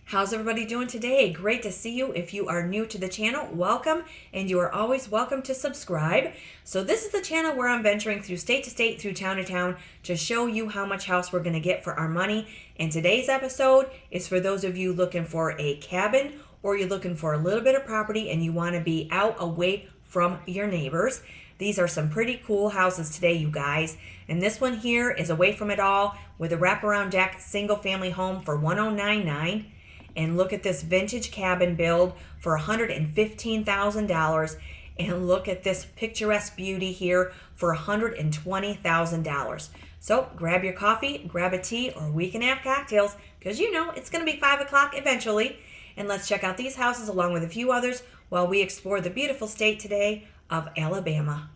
How's everybody doing today? Great to see you. If you are new to the channel, welcome, and you are always welcome to subscribe. So this is the channel where I'm venturing through state to state, through town to town, to show you how much house we're going to get for our money. And today's episode is for those of you looking for a cabin, or you're looking for a little bit of property and you want to be out away from your neighbors. These are some pretty cool houses today, you guys. And this one here is away from it all with a wraparound deck single family home for $109,900. And look at this vintage cabin build for $115,000. And look at this picturesque beauty here for $120,000. So grab your coffee, grab a tea, or we can have cocktails because you know it's going to be 5 o'clock eventually. And let's check out these houses along with a few others while we explore the beautiful state today of Alabama.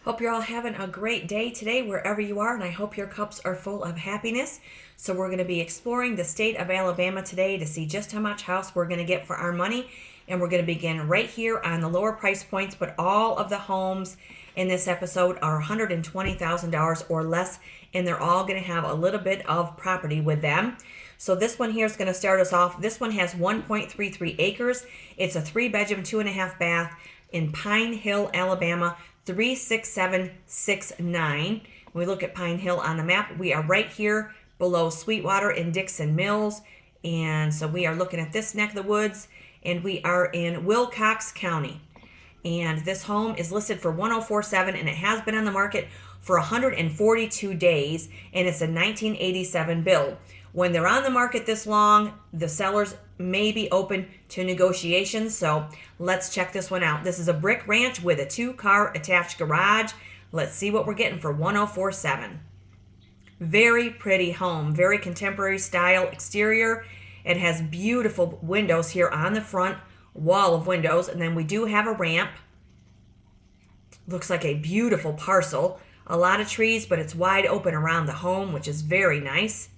Hope you're all having a great day today wherever you are, and I hope your cups are full of happiness. So we're going to be exploring the state of Alabama today to see just how much house we're going to get for our money. And we're going to begin right here on the lower price points, but all of the homes in this episode are $120,000 or less, and they're all going to have a little bit of property with them. So this one here is going to start us off. This one has 1.33 acres. It's a 3-bedroom, 2.5 bath in Pine Hill, Alabama, 36769. When we look at Pine Hill on the map, we are right here below Sweetwater and Dixon Mills. And so we are looking at this neck of the woods, and we are in Wilcox County. And this home is listed for $104,700, and it has been on the market for 142 days, and it's a 1987 build. When they're on the market this long, the sellers may be open to negotiations, so let's check this one out. This is a brick ranch with a 2-car attached garage. Let's see what we're getting for $104,700. Very pretty home, very contemporary style exterior. It has beautiful windows here on the front wall of windows, and then we do have a ramp. Looks like a beautiful parcel. A lot of trees, but it's wide open around the home, which is very nice.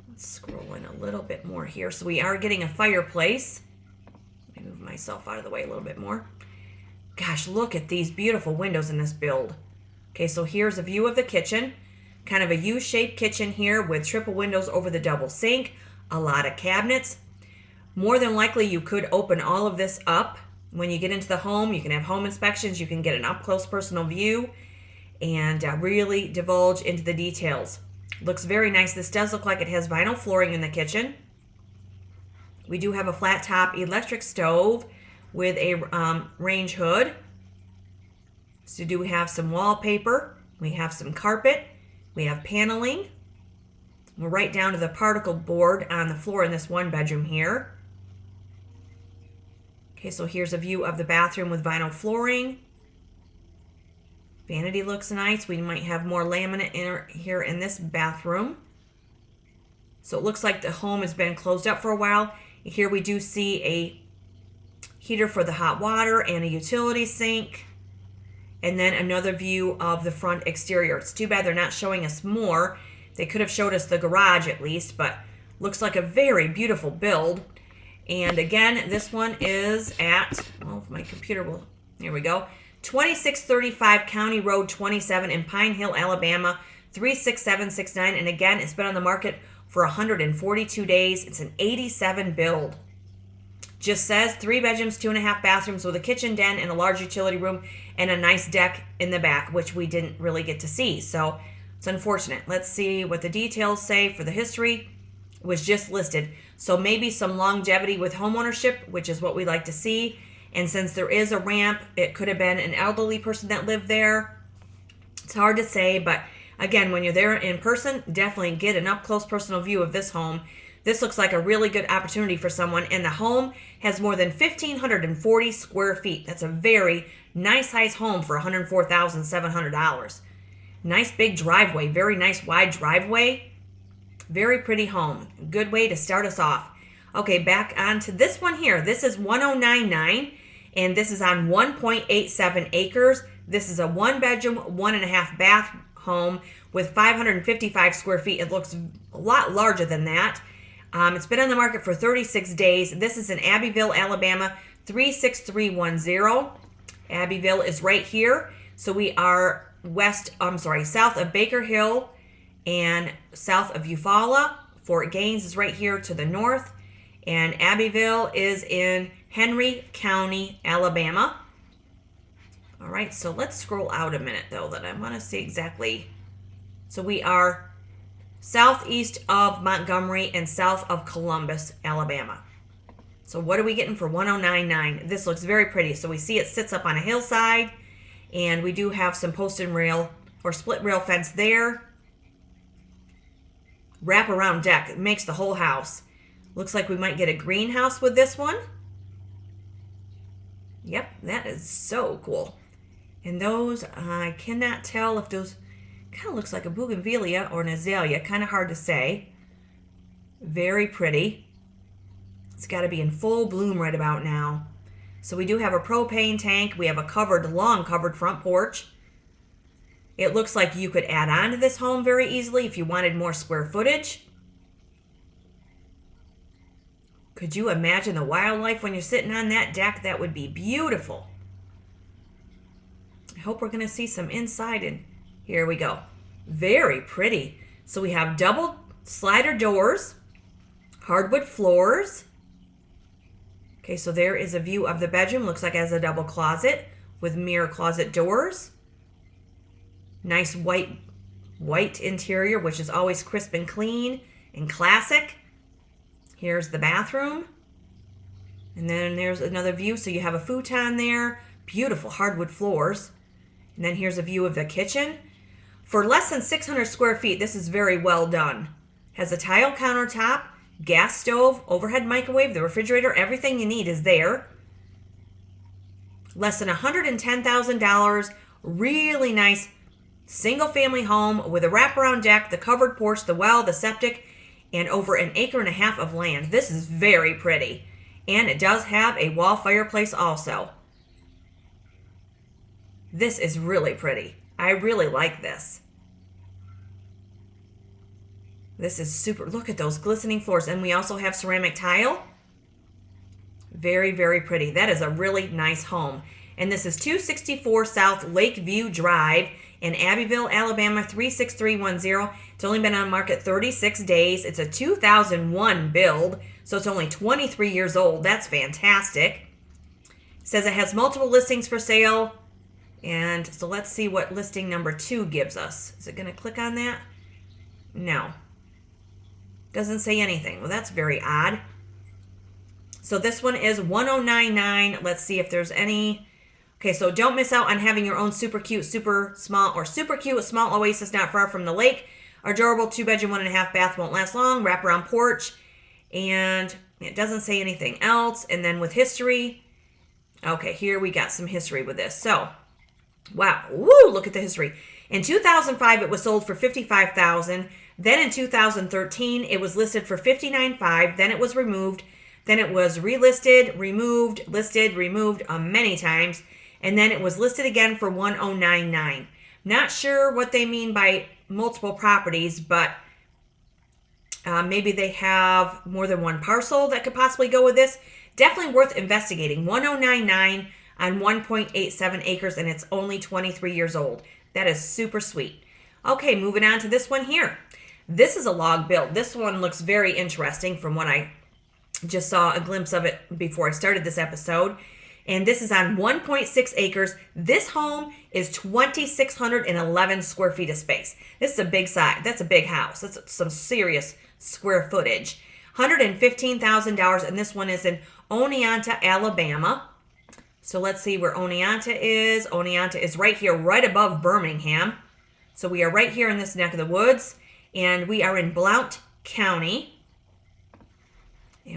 Let's scroll in a little bit more here. So we are getting a fireplace. Let me move myself out of the way a little bit more. Gosh, look at these beautiful windows in this build. Okay, so here's a view of the kitchen. Kind of a U-shaped kitchen here with triple windows over the double sink. A lot of cabinets. More than likely, you could open all of this up. When you get into the home, you can have home inspections. You can get an up-close personal view and really divulge into the details. Looks very nice. This does look like it has vinyl flooring in the kitchen. We do have a flat top electric stove with a range hood. So do we have some wallpaper. We have some carpet. We have paneling. We're right down to the particle board on the floor in this one bedroom here. Okay, so here's a view of the bathroom with vinyl flooring. Vanity looks nice. We might have more laminate here in this bathroom. So it looks like the home has been closed up for a while. Here we do see a heater for the hot water and a utility sink. And then another view of the front exterior. It's too bad they're not showing us more. They could have showed us the garage at least, but looks like a very beautiful build. And again, this one is at, well, if my computer will, here we go. 2635 County Road 27 in Pine Hill, Alabama, 36769. And again, it's been on the market for 142 days. It's an 87 build. Just says 3 bedrooms, 2.5 bathrooms with a kitchen, den, and a large utility room, and a nice deck in the back, which we didn't really get to see. So it's unfortunate. Let's see what the details say for the history. It was just listed. So maybe some longevity with homeownership, which is what we like to see. And since there is a ramp, it could have been an elderly person that lived there. It's hard to say, but again, when you're there in person, definitely get an up-close personal view of this home. This looks like a really good opportunity for someone, and the home has more than 1,540 square feet. That's a very nice size home for $104,700. Nice big driveway, very nice wide driveway. Very pretty home. Good way to start us off. Okay, back on to this one here. This is $109,900, and this is on 1.87 acres. This is a 1-bedroom, 1.5 bath home with 555 square feet. It looks a lot larger than that. It's been on the market for 36 days. This is in Abbyville, Alabama, 36310. Abbyville is right here. So we are south of Baker Hill and south of Eufaula. Fort Gaines is right here to the north, and Abbyville is in Henry County, Alabama. All right, so let's scroll out a minute though, that I want to see exactly. So we are southeast of Montgomery and south of Columbus, Alabama. So what are we getting for $109,900? This looks very pretty. So we see it sits up on a hillside, and we do have some post and rail or split rail fence there. Wraparound deck. It makes the whole house. Looks like we might get a greenhouse with this one. Yep, that is so cool. And those, I cannot tell if those, kind of looks like a bougainvillea or an azalea. Kind of hard to say. Very pretty. It's got to be in full bloom right about now. So we do have a propane tank. We have a covered, long covered front porch. It looks like you could add on to this home very easily if you wanted more square footage. Could you imagine the wildlife when you're sitting on that deck? That would be beautiful. I hope we're going to see some inside, and here we go. Very pretty. So we have double slider doors, hardwood floors. Okay, so there is a view of the bedroom. Looks like it has a double closet with mirror closet doors. Nice white interior, which is always crisp and clean and classic. Here's the bathroom. And then there's another view. So you have a futon there. Beautiful hardwood floors. And then here's a view of the kitchen. For less than 600 square feet, this is very well done. Has a tile countertop, gas stove, overhead microwave, the refrigerator, everything you need is there. Less than $110,000. Really nice single family home with a wraparound deck, the covered porch, the well, the septic, and over an acre and a half of land. This is very pretty. And it does have a wall fireplace also. This is really pretty. I really like this. This is super. Look at those glistening floors. And we also have ceramic tile. Very, very pretty. That is a really nice home. And this is 264 South Lakeview Drive in Abbyville, Alabama, 36310. It's only been on market 36 days. It's a 2001 build, so it's only 23 years old. That's fantastic. It says it has multiple listings for sale. And so let's see what listing number 2 gives us. Is it going to click on that? No. Doesn't say anything. Well, that's very odd. So this one is $109,900. Let's see if there's any. Okay, so don't miss out on having your own super cute, super small, or super cute small oasis not far from the lake. Adorable 2-bedroom, 1.5 bath, won't last long. Wraparound porch. And it doesn't say anything else. And then with history. Okay, here we got some history with this. So, wow. Woo, look at the history. In 2005, it was sold for $55,000. Then in 2013, it was listed for $59,500. Then it was removed. Then it was relisted, removed, listed, removed many times. And then it was listed again for $109,900. Not sure what they mean by multiple properties, but maybe they have more than one parcel that could possibly go with this. Definitely worth investigating. $109,900 on 1.87 acres, and it's only 23 years old. That is super sweet. Okay, moving on to this one here. This is a log build. This one looks very interesting from what I just saw a glimpse of it before I started this episode. And this is on 1.6 acres. This home is 2,611 square feet of space. This is a big size. That's a big house. That's some serious square footage. $115,000, and this one is in Oneonta, Alabama. So let's see where Oneonta is. Oneonta is right here, right above Birmingham. So we are right here in this neck of the woods, and we are in Blount County.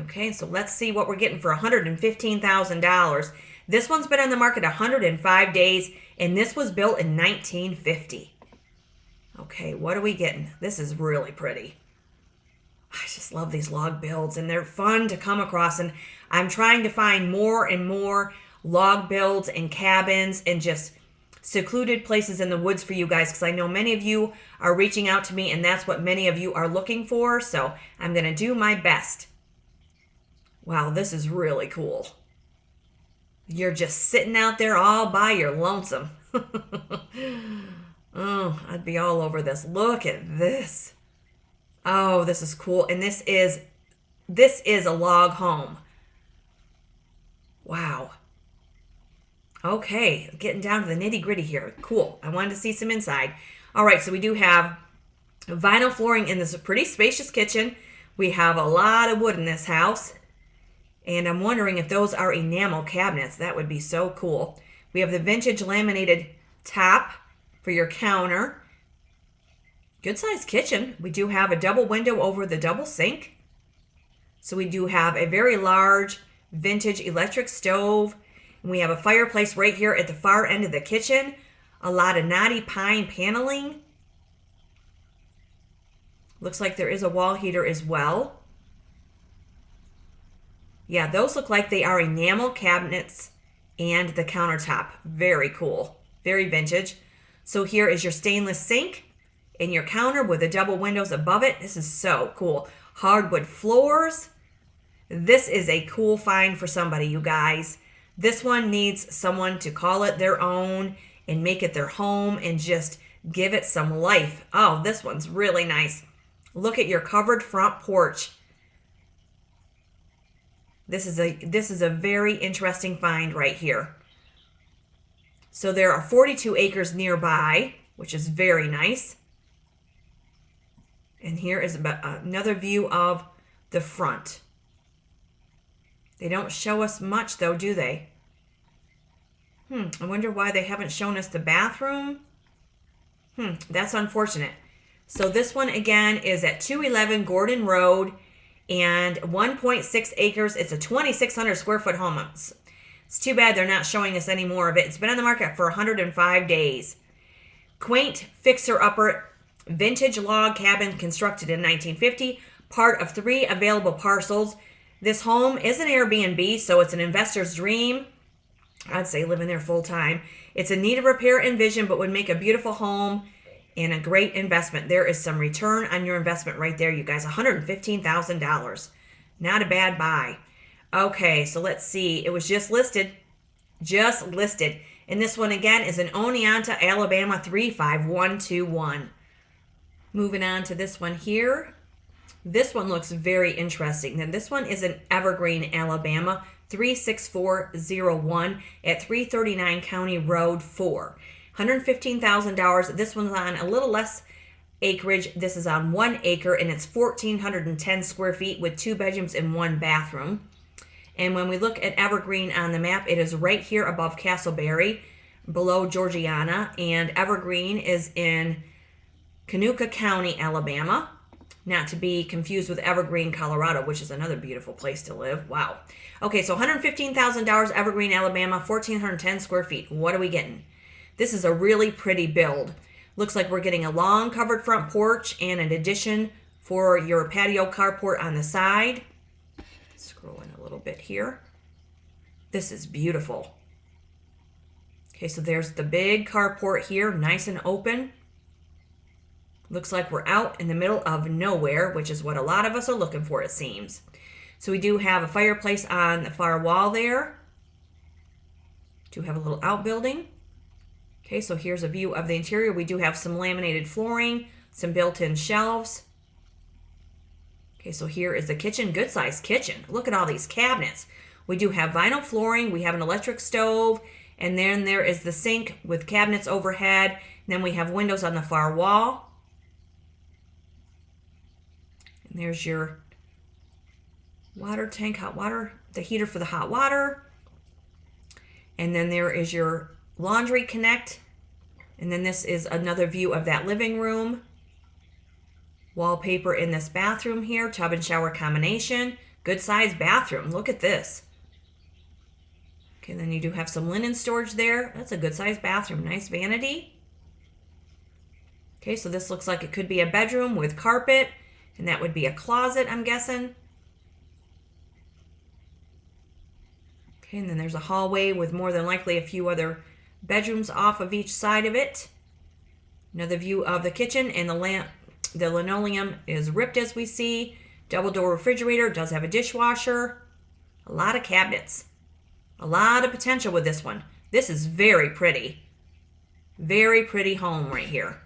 Okay, so let's see what we're getting for $115,000. This one's been on the market 105 days, and this was built in 1950. Okay, what are we getting? This is really pretty. I just love these log builds, and they're fun to come across, and I'm trying to find more and more log builds and cabins and just secluded places in the woods for you guys, because I know many of you are reaching out to me, and that's what many of you are looking for, so I'm going to do my best. Wow, this is really cool. You're just sitting out there all by your lonesome. Oh, I'd be all over this. Look at this. Oh, this is cool. And this is a log home. Wow. Okay, getting down to the nitty gritty here. Cool. I wanted to see some inside. All right, so we do have vinyl flooring in this pretty spacious kitchen. We have a lot of wood in this house. And I'm wondering if those are enamel cabinets. That would be so cool. We have the vintage laminated top for your counter. Good sized kitchen. We do have a double window over the double sink. So we do have a very large vintage electric stove. And we have a fireplace right here at the far end of the kitchen. A lot of knotty pine paneling. Looks like there is a wall heater as well. Yeah, those look like they are enamel cabinets and the countertop. Very cool. Very vintage. So here is your stainless sink and your counter with the double windows above it. This is so cool. Hardwood floors. This is a cool find for somebody, you guys. This one needs someone to call it their own and make it their home and just give it some life. Oh, this one's really nice. Look at your covered front porch. This is a very interesting find right here. So there are 42 acres nearby, which is very nice. And here is another view of the front. They don't show us much though, do they? I wonder why they haven't shown us the bathroom. That's unfortunate. So this one again is at 211 Gordon Road and 1.6 acres. It's a 2,600 square foot home. It's too bad they're not showing us any more of it. It's been on the market for 105 days. Quaint fixer-upper vintage log cabin constructed in 1950, part of 3 available parcels. This home is an Airbnb, so it's an investor's dream. I'd say living there full time. It's in need of repair and vision, but would make a beautiful home and a great investment. There is some return on your investment right there, you guys. $115,000. Not a bad buy. Okay, so let's see. It was just listed. And this one again is in Oneonta, Alabama, 35121. Moving on to this one here. This one looks very interesting. Now this one is in Evergreen, Alabama, 36401 at 339 County Road 4. $115,000. This one's on a little less acreage. This is on 1 acre and it's 1,410 square feet with 2 bedrooms and 1 bathroom. And when we look at Evergreen on the map, it is right here above Castleberry, below Georgiana. And Evergreen is in Canoga County, Alabama. Not to be confused with Evergreen, Colorado, which is another beautiful place to live. Wow. Okay, so $115,000, Evergreen, Alabama, 1,410 square feet. What are we getting? This is a really pretty build. Looks like we're getting a long covered front porch and an addition for your patio carport on the side. Scroll in a little bit here. This is beautiful. Okay, so there's the big carport here, nice and open. Looks like we're out in the middle of nowhere, which is what a lot of us are looking for, it seems. So we do have a fireplace on the far wall there. Do have a little outbuilding. Okay, so here's a view of the interior. We do have some laminated flooring, some built-in shelves. Okay, so here is the kitchen, good sized kitchen. Look at all these cabinets. We do have vinyl flooring, we have an electric stove, and then there is the sink with cabinets overhead. And then we have windows on the far wall. And there's your water tank, hot water, the heater for the hot water. And then there is your laundry connect. And then this is another view of that living room. Wallpaper in this bathroom here, tub and shower combination. Good size bathroom. Look at this. Okay, then you do have some linen storage there. That's a good size bathroom. Nice vanity. Okay, so this looks like it could be a bedroom with carpet. And that would be a closet, I'm guessing. Okay, and then there's a hallway with more than likely a few other bedrooms off of each side of it. Another view of the kitchen, and the linoleum is ripped as we see. Double door refrigerator, does have a dishwasher. A lot of cabinets. A lot of potential with this one. This is very pretty. Very pretty home right here.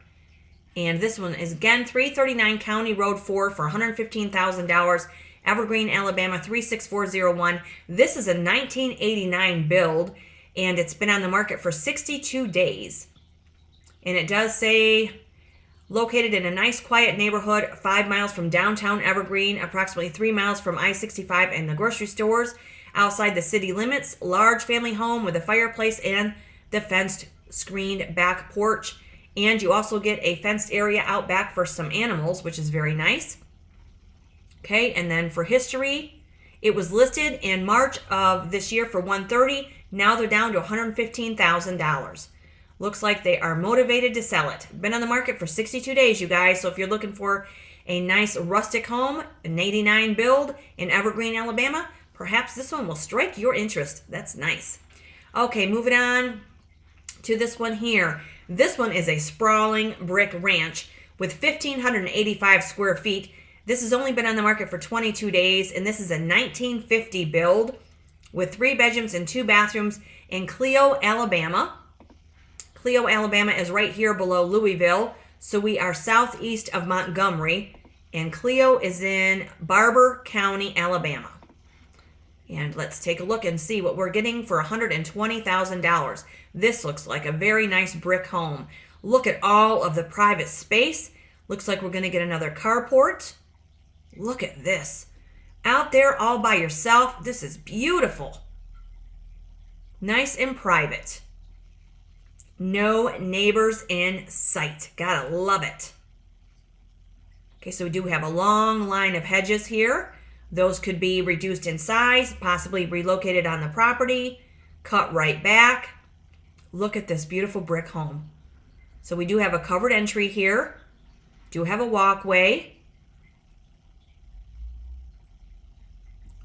And this one is again 339 County Road 4 for $115,000. Evergreen, Alabama 36401. This is a 1989 build, and it's been on the market for 62 days. And it does say located in a nice quiet neighborhood 5 miles from downtown Evergreen, approximately 3 miles from I-65 and the grocery stores, outside the city limits, large family home with a fireplace and the fenced screened back porch. And you also get a fenced area out back for some animals, which is very nice. Okay, and then for history, it was listed in March of this year for $130,000. Now they're down to $115,000. Looks like they are motivated to sell it. Been on the market for 62 days, you guys. So if you're looking for a nice rustic home, an 89 build in Evergreen, Alabama, perhaps this one will strike your interest. That's nice. Okay, moving on to this one here. This one is a sprawling brick ranch with 1,585 square feet. This has only been on the market for 22 days, and this is a 1950 build with 3 bedrooms and 2 bathrooms in Clio, Alabama. Clio, Alabama is right here below Louisville, so we are southeast of Montgomery, and Clio is in Barber County, Alabama. And let's take a look and see what we're getting for $120,000. This looks like a very nice brick home. Look at all of the private space. Looks like we're going to get another carport. Look at this. Out there all by yourself. This is beautiful. Nice and private. No neighbors in sight. Gotta love it. Okay, so we do have a long line of hedges here. Those could be reduced in size, possibly relocated on the property, cut right back. Look at this beautiful brick home. So we do have a covered entry here. Do have a walkway.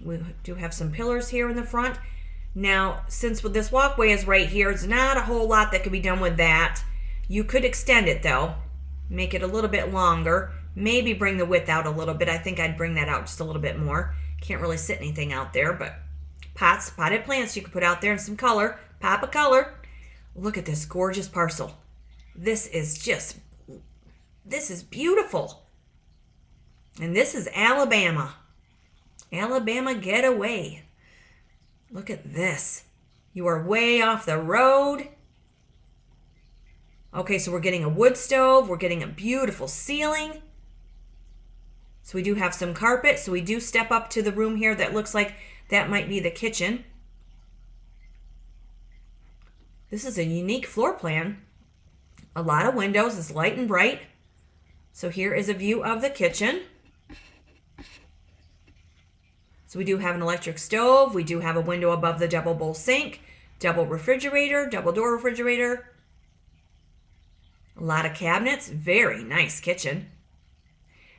We do have some pillars here in the front. Now, since this walkway is right here, it's not a whole lot that could be done with that. You could extend it though, make it a little bit longer, maybe bring the width out a little bit. I think I'd bring that out just a little bit more. Can't really sit anything out there, but potted plants you could put out there and some color, pop of color. Look at this gorgeous parcel. This is beautiful. And this is Alabama. Alabama getaway. Look at this. You are way off the road. Okay, so we're getting a wood stove. We're getting a beautiful ceiling. So we do have some carpet. So we do step up to the room here that looks like that might be the kitchen. This is a unique floor plan. A lot of windows. It's light and bright. So here is a view of the kitchen. So we do have an electric stove. We do have a window above the double bowl sink, double refrigerator, double door refrigerator. A lot of cabinets. Very nice kitchen.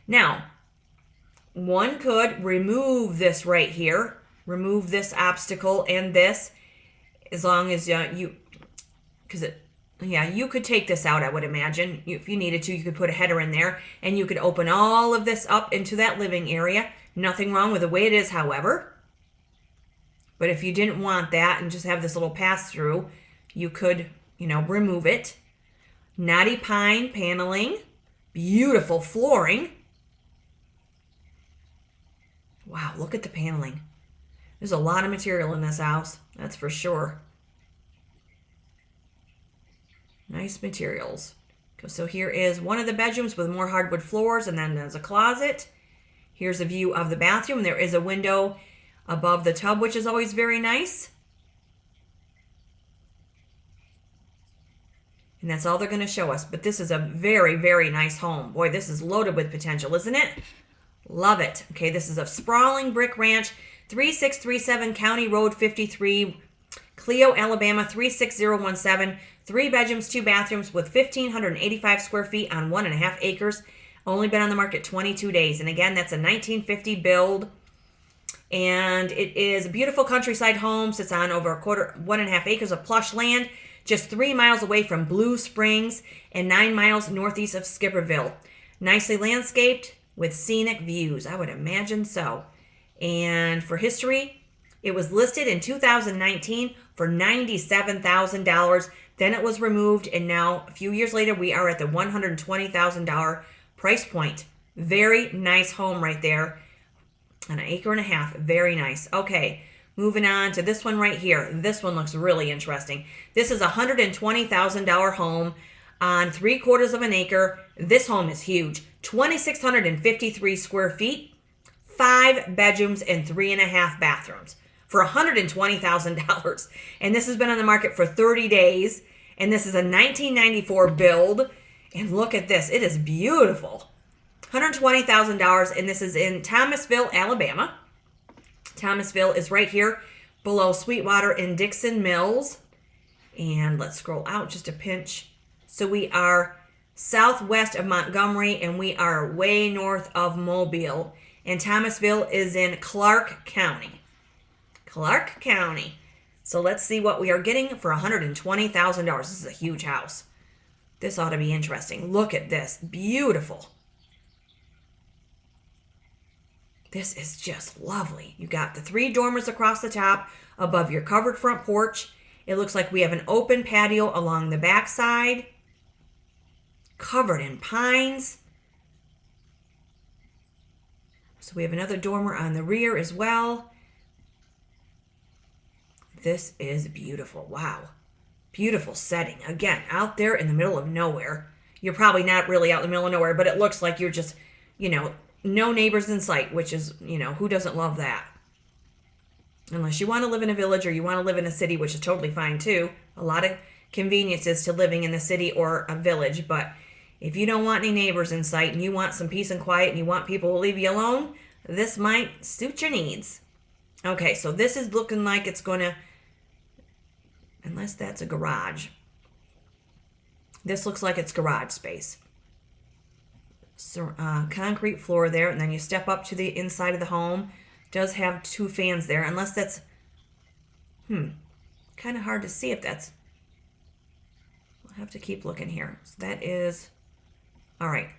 Now, one could remove this right here, remove this obstacle and this, as long as you could take this out, I would imagine. If you needed to, you could put a header in there, and you could open all of this up into that living area. Nothing wrong with the way it is, however. But if you didn't want that and just have this little pass-through, you could, remove it. Knotty pine paneling. Beautiful flooring. Wow, look at the paneling. There's a lot of material in this house, that's for sure. Nice materials. So here is one of the bedrooms with more hardwood floors, and then there's a closet. Here's a view of the bathroom. There is a window above the tub, which is always very nice. And that's all they're going to show us. But this is a very, very nice home. Boy, this is loaded with potential, isn't it? Love it. Okay, this is a sprawling brick ranch, 3637 County Road 53, Clio, Alabama 36017. 3 bedrooms, 2 bathrooms with 1,585 square feet on 1.5 acres. Only been on the market 22 days. And again, that's a 1950 build. And it is a beautiful countryside home. Sits on over 1.5 acres of plush land. Just 3 miles away from Blue Springs and 9 miles northeast of Skipperville. Nicely landscaped with scenic views. I would imagine so. And for history, it was listed in 2019 for $97,000. Then it was removed, and now a few years later we are at the $120,000 price point. Very nice home right there. An acre and a half. Very nice. Okay, moving on to this one right here. This one looks really interesting. This is a $120,000 home on 3/4 of an acre. This home is huge. 2,653 square feet, 5 bedrooms, and 3.5 bathrooms for $120,000. And this has been on the market for 30 days. And this is a 1994 build. And look at this. It is beautiful. $120,000, and this is in Thomasville, Alabama. Thomasville is right here below Sweetwater and Dixon Mills. And let's scroll out just a pinch. So we are southwest of Montgomery, and we are way north of Mobile. And Thomasville is in Clark County. Clark County. So let's see what we are getting for $120,000. This is a huge house. This ought to be interesting. Look at this. Beautiful. This is just lovely. You got the 3 dormers across the top above your covered front porch. It looks like we have an open patio along the back side, covered in pines. So we have another dormer on the rear as well. This is beautiful. Wow. Beautiful setting. Again, out there in the middle of nowhere. You're probably not really out in the middle of nowhere, but it looks like you're just, no neighbors in sight, which is, who doesn't love that? Unless you want to live in a village or you want to live in a city, which is totally fine too. A lot of conveniences to living in the city or a village, but if you don't want any neighbors in sight and you want some peace and quiet and you want people to leave you alone, this might suit your needs. Okay, so this is looking like it's going to, unless that's a garage. This looks like it's garage space. So, concrete floor there, and then you step up to the inside of the home. Does have 2 fans there, unless that's, kind of hard to see if that's, I'll have to keep looking here. So that is, all right.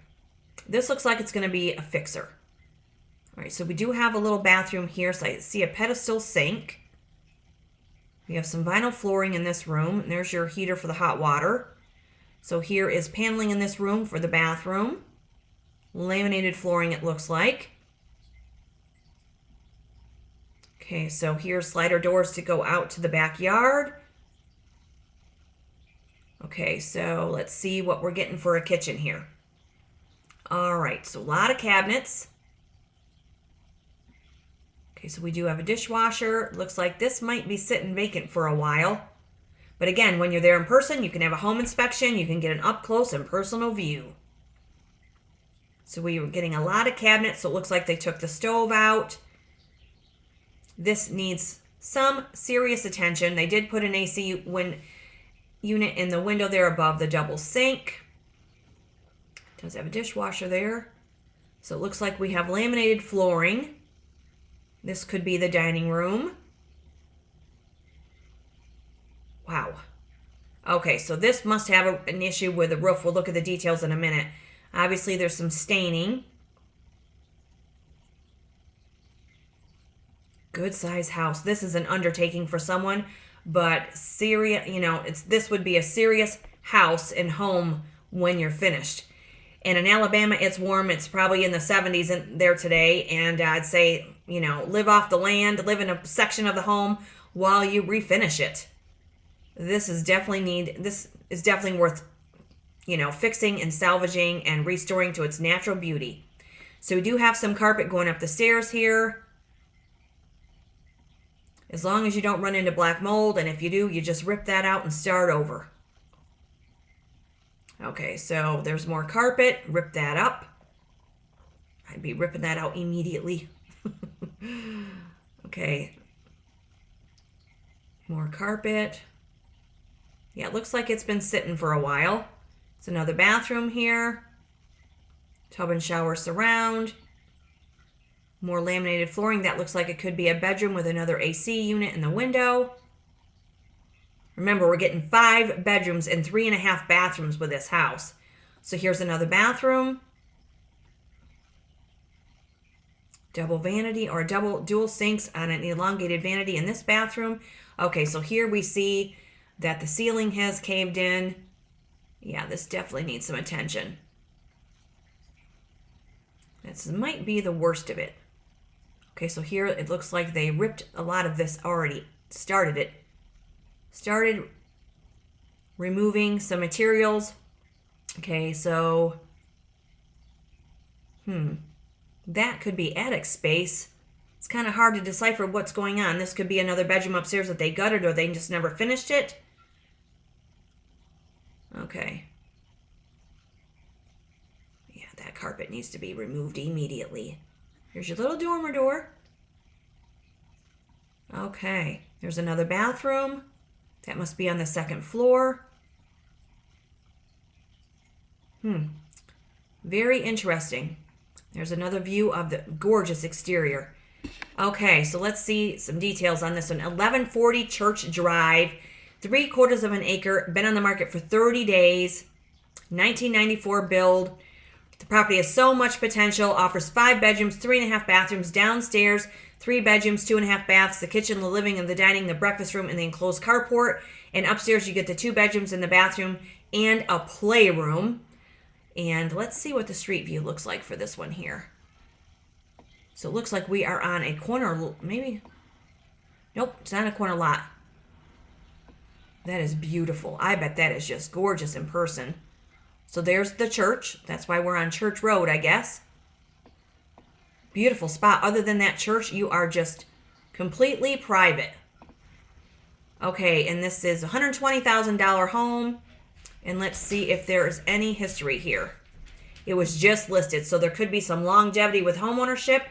This looks like it's going to be a fixer. All right, so we do have a little bathroom here, so I see a pedestal sink. We have some vinyl flooring in this room, and there's your heater for the hot water. So here is paneling in this room for the bathroom. Laminated flooring, it looks like. Okay, so here's slider doors to go out to the backyard. Okay, so let's see what we're getting for a kitchen here. All right, so a lot of cabinets. Okay, so we do have a dishwasher. Looks like this might be sitting vacant for a while. But again, when you're there in person, you can have a home inspection. You can get an up-close and personal view. So we were getting a lot of cabinets, so it looks like they took the stove out. This needs some serious attention. They did put an AC unit in the window there above the double sink. It does have a dishwasher there. So it looks like we have laminated flooring. This could be the dining room. Wow. Okay, so this must have an issue with the roof. We'll look at the details in a minute. Obviously, there's some staining. Good size house. This is an undertaking for someone, but this would be a serious house and home when you're finished. And in Alabama, it's warm. It's probably in the 70s in there today. And I'd say, live off the land, live in a section of the home while you refinish it. This is definitely worth, fixing and salvaging and restoring to its natural beauty. So we do have some carpet going up the stairs here. As long as you don't run into black mold, and if you do, you just rip that out and start over. Okay, so there's more carpet. Rip that up. I'd be ripping that out immediately. Okay. More carpet. Yeah, it looks like it's been sitting for a while. It's another bathroom here. Tub and shower surround. More laminated flooring. That looks like it could be a bedroom with another AC unit in the window. Remember, we're getting 5 bedrooms and 3.5 bathrooms with this house. So here's another bathroom. Double vanity or dual sinks on an elongated vanity in this bathroom. Okay, so here we see that the ceiling has caved in. Yeah, this definitely needs some attention. This might be the worst of it. Okay, so here it looks like they ripped a lot of this already. Started removing some materials. Okay, so that could be attic space. It's kind of hard to decipher what's going on. This could be another bedroom upstairs that they gutted or they just never finished it. Okay. Yeah, that carpet needs to be removed immediately. Here's your little dormer door. Okay, there's another bathroom. That must be on the second floor. Very interesting. There's another view of the gorgeous exterior. Okay, so let's see some details on this one. 1140 Church Drive, 3/4 of an acre, been on the market for 30 days, 1994 build. The property has so much potential, offers 5 bedrooms, 3.5 bathrooms, downstairs, 3 bedrooms, 2.5 baths, the kitchen, the living, and the dining, the breakfast room, and the enclosed carport. And upstairs you get the 2 bedrooms and the bathroom and a playroom. And let's see what the street view looks like for this one here. So it looks like we are on a corner, maybe. Nope, it's not a corner lot. That is beautiful. I bet that is just gorgeous in person. So there's the church. That's why we're on Church Road, I guess. Beautiful spot. Other than that church, you are just completely private. Okay, and this is a $120,000 home. And let's see if there's any history here. It was just listed, so there could be some longevity with homeownership.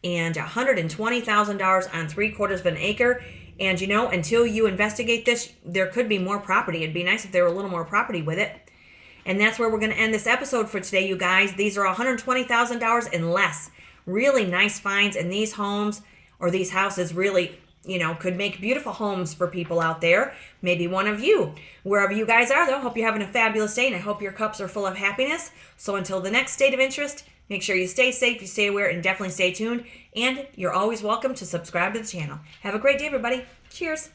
And $120,000 on 3/4 of an acre. And you know, until you investigate this, there could be more property. It'd be nice if there were a little more property with it. And that's where we're going to end this episode for today, you guys. These are $120,000 and less. Really nice finds, and these homes or these houses really, you know, could make beautiful homes for people out there. Maybe one of you. Wherever you guys are, though, hope you're having a fabulous day, and I hope your cups are full of happiness. So until the next state of interest, make sure you stay safe, you stay aware, and definitely stay tuned. And you're always welcome to subscribe to the channel. Have a great day, everybody. Cheers.